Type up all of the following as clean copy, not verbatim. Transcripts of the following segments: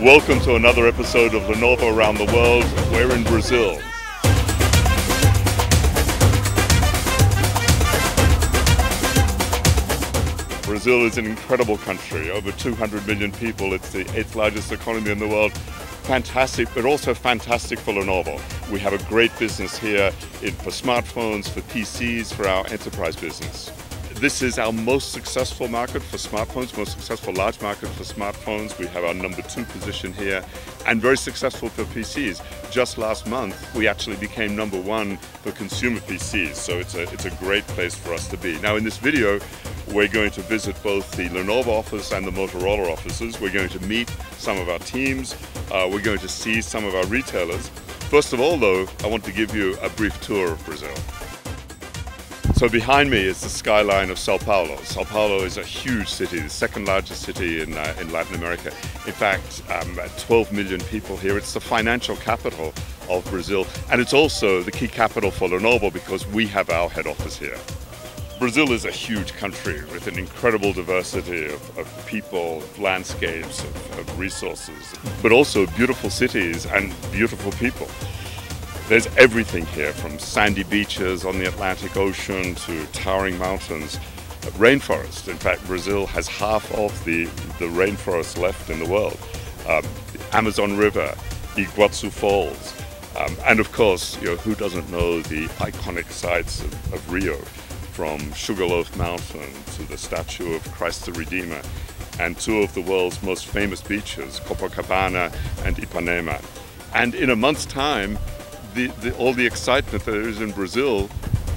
Welcome to another episode of Lenovo Around the World. We're in Brazil. Brazil is an incredible country, over 200 million people. It's the 8th largest economy in the world. Fantastic, but also fantastic for Lenovo. We have a great business here for smartphones, for PCs, for our enterprise business. This is our most successful market for smartphones, most successful large market for smartphones. We have our number 2 position here, and very successful for PCs. Just last month, we actually became number 1 for consumer PCs, so it's a great place for us to be. Now in this video, we're going to visit both the Lenovo office and the Motorola offices. We're going to meet some of our teams. We're going to see some of our retailers. First of all though, I want to give you a brief tour of Brazil. So behind me is the skyline of São Paulo. São Paulo is a huge city, the second largest city in Latin America. In fact, 12 million people here. It's the financial capital of Brazil, and it's also the key capital for Lenovo because we have our head office here. Brazil is a huge country with an incredible diversity of people, landscapes, of resources, but also beautiful cities and beautiful people. There's everything here, from sandy beaches on the Atlantic Ocean to towering mountains, rainforest. In fact, Brazil has half of the rainforest left in the world. The Amazon River, Iguazu Falls, and of course, who doesn't know the iconic sites of Rio, from Sugarloaf Mountain to the statue of Christ the Redeemer, and 2 of the world's most famous beaches, Copacabana and Ipanema. And in a month's time, all the excitement that there is in Brazil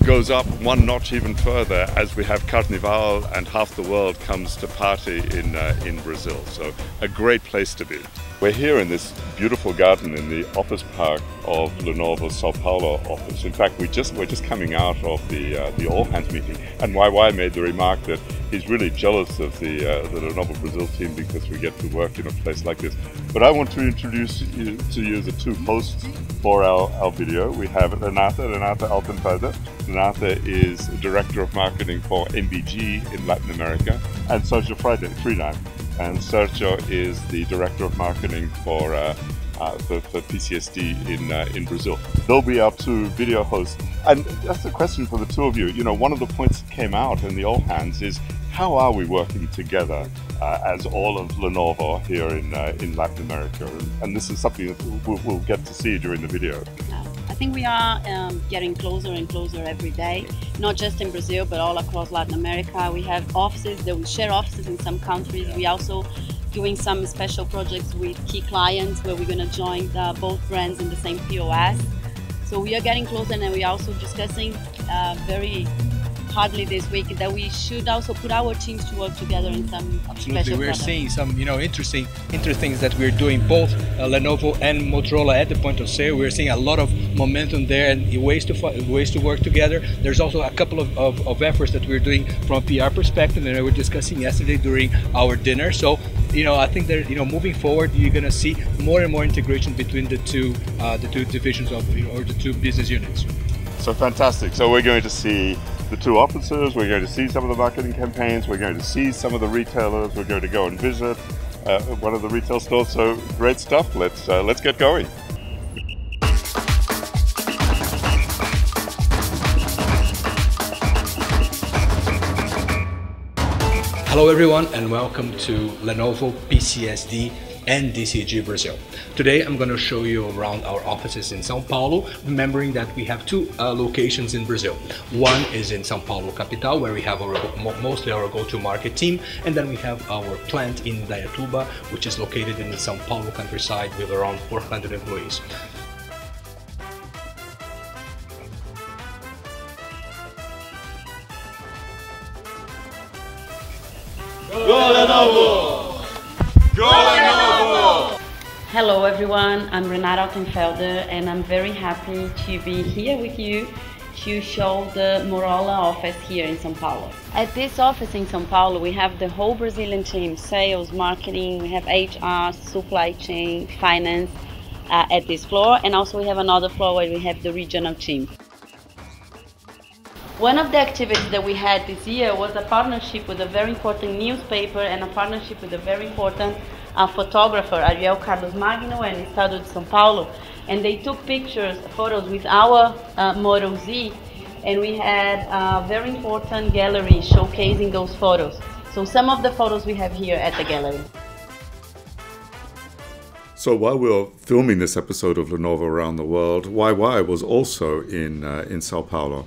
goes up one notch even further as we have Carnival and half the world comes to party in Brazil. So a great place to be. We're here in this beautiful garden in the office park of Lenovo's São Paulo office. In fact, we're just coming out of the all-hands meeting, and YY made the remark that he's really jealous of the Lenovo Brazil team because we get to work in a place like this. But I want to introduce to you the 2 hosts for our video. We have Renata Altenfelder. Renata is Director of Marketing for MBG in Latin America, and Sergio Freeland. And Sergio is the Director of Marketing for PCSD in Brazil. They'll be our 2 video hosts. And that's a question for the 2 of you. One of the points that came out in the all hands is, how are we working together as all of Lenovo here in Latin America? And this is something that we'll get to see during the video. I think we are getting closer and closer every day, not just in Brazil, but all across Latin America. We have offices that we share offices in some countries. We also doing some special projects with key clients where we're going to join both brands in the same POS. So we are getting closer, and we are also discussing very hardly this week that we should also put our teams to work together in some Absolutely, we're seeing some interesting things that we're doing, both Lenovo and Motorola at the point of sale. We're seeing a lot of momentum there and ways to work together. There's also a couple of efforts that we're doing from a PR perspective, and we were discussing yesterday during our dinner. So I think that moving forward, you're going to see more and more integration between the two divisions of or the 2 business units. So fantastic. So we're going to see the 2 offices, we're going to see some of the marketing campaigns, we're going to see some of the retailers, we're going to go and visit one of the retail stores. So great stuff. Let's get going. Hello everyone, and welcome to Lenovo PCSD and DCG Brazil. Today I'm going to show you around our offices in São Paulo, remembering that we have 2 locations in Brazil. One is in São Paulo capital, where we have mostly our go-to-market team, and then we have our plant in Dayatuba, which is located in the São Paulo countryside with around 400 employees. Go Lenovo! Go Lenovo! Hello everyone, I'm Renata Altenfelder, and I'm very happy to be here with you to show the Motorola office here in São Paulo. At this office in São Paulo, we have the whole Brazilian team, sales, marketing, we have HR, supply chain, finance at this floor, and also we have another floor where we have the regional team. One of the activities that we had this year was a partnership with a very important newspaper and a partnership with a very important a photographer, Ariel Carlos Magno and Estado de São Paulo, and they took photos with our Moto Z, and we had a very important gallery showcasing those photos. So some of the photos we have here at the gallery. So while we were filming this episode of Lenovo Around the World, YY was also in São Paulo,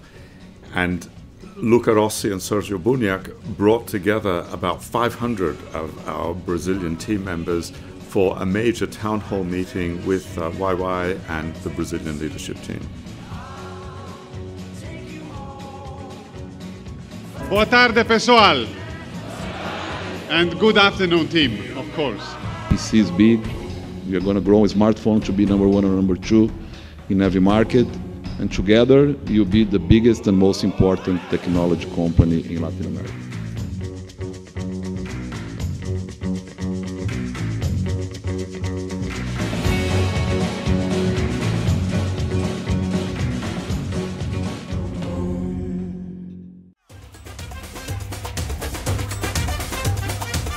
and Luca Rossi and Sergio Buniac brought together about 500 of our Brazilian team members for a major town hall meeting with YY and the Brazilian leadership team. Boa tarde, pessoal. And good afternoon, team, of course. PC is big. We are going to grow a smartphone to be number one or number two in every market. And together, you'll be the biggest and most important technology company in Latin America.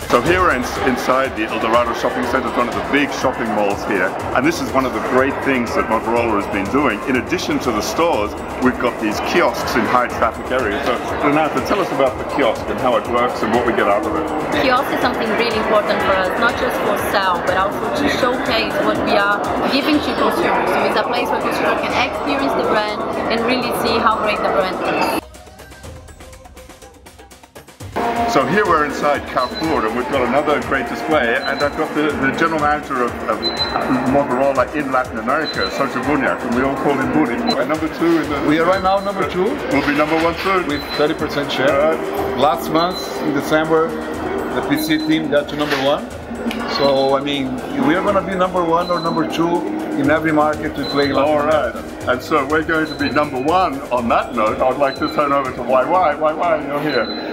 So here we're inside the El Dorado shopping center, one of the big shopping malls here, and this is one of the great things that Motorola has been doing. In addition to the stores, we've got these kiosks in high traffic areas. So Renata, tell us about the kiosk and how it works and what we get out of it. Kiosk is something really important for us, not just for sale, but also to showcase what we are giving to consumers. So it's a place where consumers can experience the brand and really see how great the brand is. So here we're inside Carrefour, and we've got another great display, and I've got the general manager of Motorola in Latin America, Sergio Buniac, and we all call him Buni. Number two in the... We are right now number two. We'll be number one soon. With 30% share. Last month, in December, the PC team got to number one. So, I mean, we are going to be number one or number two in every market we play. All right. And so we're going to be number one. On that note, I'd like to turn over to YY. YY, you're here.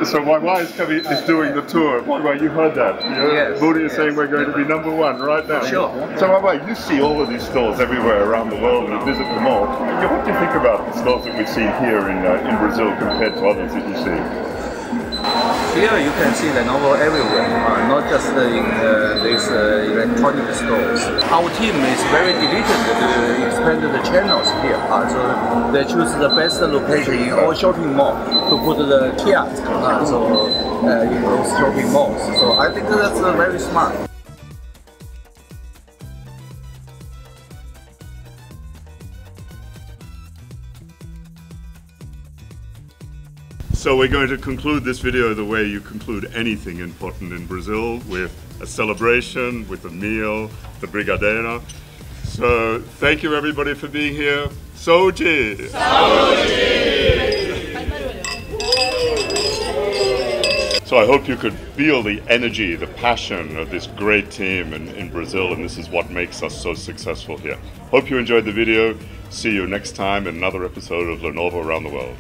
So YY is doing the tour. YY, you heard that? Yes. Budi is saying we're going to be number one right now. Sure. So YY, you see all of these stores everywhere around the world and you visit them all. What do you think about the stores that we see here in Brazil compared to others that you see? Here you can see Lenovo everywhere, not just in these electronic stores. Our team is very diligent to expand the channels here. So they choose the best location in all shopping malls to put the kiosk in those shopping malls. So I think that's very smart. So we're going to conclude this video the way you conclude anything important in Brazil, with a celebration, with a meal, the brigadeiro. So thank you everybody for being here. Saúde! So I hope you could feel the energy, the passion of this great team in Brazil, and this is what makes us so successful here. Hope you enjoyed the video. See you next time in another episode of Lenovo Around the World.